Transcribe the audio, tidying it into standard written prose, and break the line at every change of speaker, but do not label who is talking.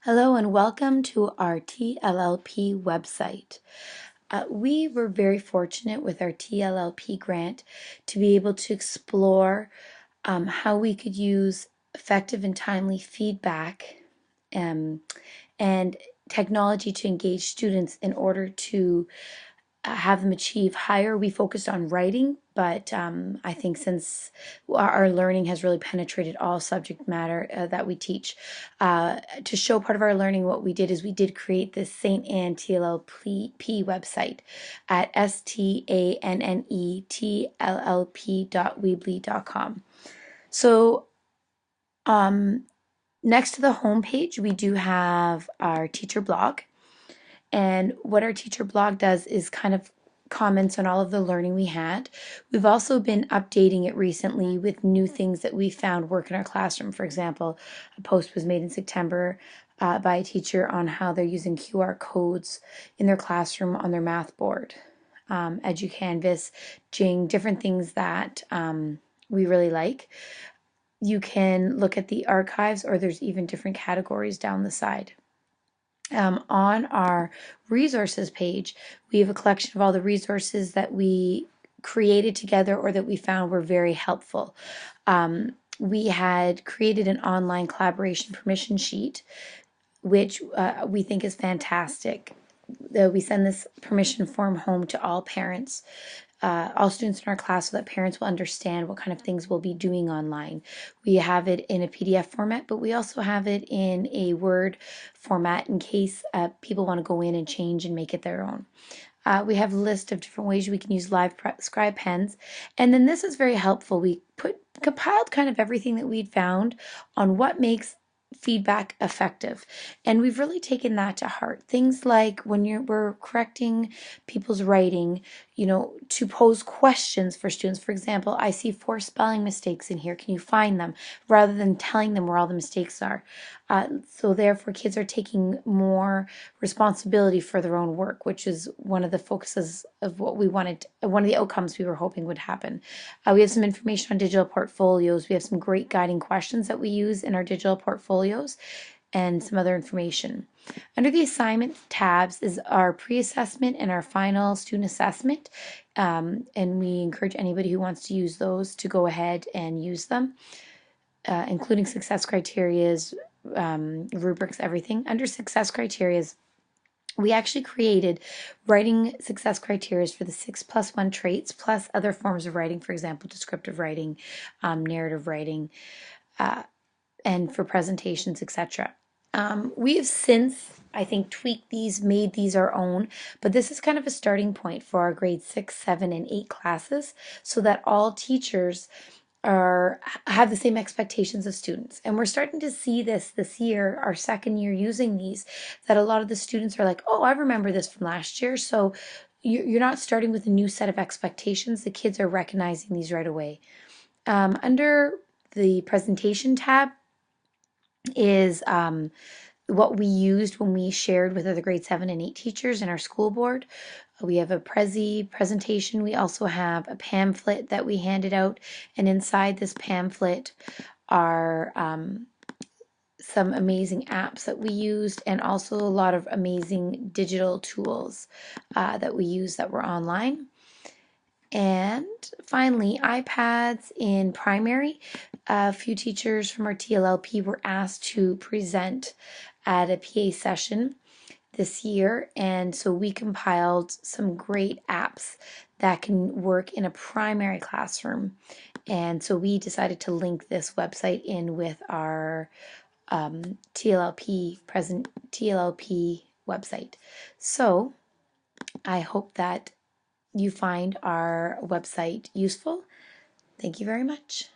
Hello and welcome to our TLLP website. We were very fortunate with our TLLP grant to be able to explore how we could use effective and timely feedback um, and technology to engage students in order to have them achieve higher. We focused on writing, but I think since our learning has really penetrated all subject matter that we teach, to show part of our learning, what we did is we did create this St. Anne TLLP website at STANNETLLP.weebly.com. So next to the home page, we do have our teacher blog. And what our teacher blog does is kind of comments on all of the learning we had. We've also been updating it recently with new things that we found work in our classroom. For example, a post was made in September by a teacher on how they're using QR codes in their classroom on their math board. EduCanvas, Jing, different things that we really like. You can look at the archives, or there's even different categories down the side. On our resources page, we have a collection of all the resources that we created together or that we found were very helpful. We had created an online collaboration permission sheet, which we think is fantastic. We send this permission form home to all parents, all students in our class, so that parents will understand what kind of things we'll be doing online. We have it in a PDF format, but we also have it in a Word format in case people want to go in and change and make it their own. We have a list of different ways we can use live scribe pens. And then this is very helpful. We compiled kind of everything that we'd found on what makes feedback effective, and we've really taken that to heart. Things like when we're correcting people's writing, to pose questions for students. For example, I see 4 spelling mistakes in here, can you find them, rather than telling them where all the mistakes are. So therefore kids are taking more responsibility for their own work, which is one of the focuses of what we wanted, one of the outcomes we were hoping would happen. We have some information on digital portfolios. We have some great guiding questions that we use in our digital portfolios and some other information. Under the assignment tabs is our pre-assessment and our final student assessment, and we encourage anybody who wants to use those to go ahead and use them, including success criterias, rubrics, everything. Under success criterias, we actually created writing success criteria for the 6+1 traits, plus other forms of writing, for example, descriptive writing, narrative writing, and for presentations, etc. We have since, I think, tweaked these, made these our own, but this is kind of a starting point for our grade 6, 7, and 8 classes, so that all teachers have the same expectations of students. And we're starting to see this year, our second year using these, that a lot of the students are like, oh, I remember this from last year. So you're not starting with a new set of expectations. The kids are recognizing these right away. Under the presentation tab is what we used when we shared with other grade 7 and 8 teachers in our school board. We have a presentation. We also have a pamphlet that we handed out, and inside this pamphlet are some amazing apps that we used, and also a lot of amazing digital tools that we use that were online. And finally, iPads in primary. A few teachers from our TLLP were asked to present at a PA session this year, and so we compiled some great apps that can work in a primary classroom. And so we decided to link this website in with our TLLP website. So I hope that you find our website useful. Thank you very much.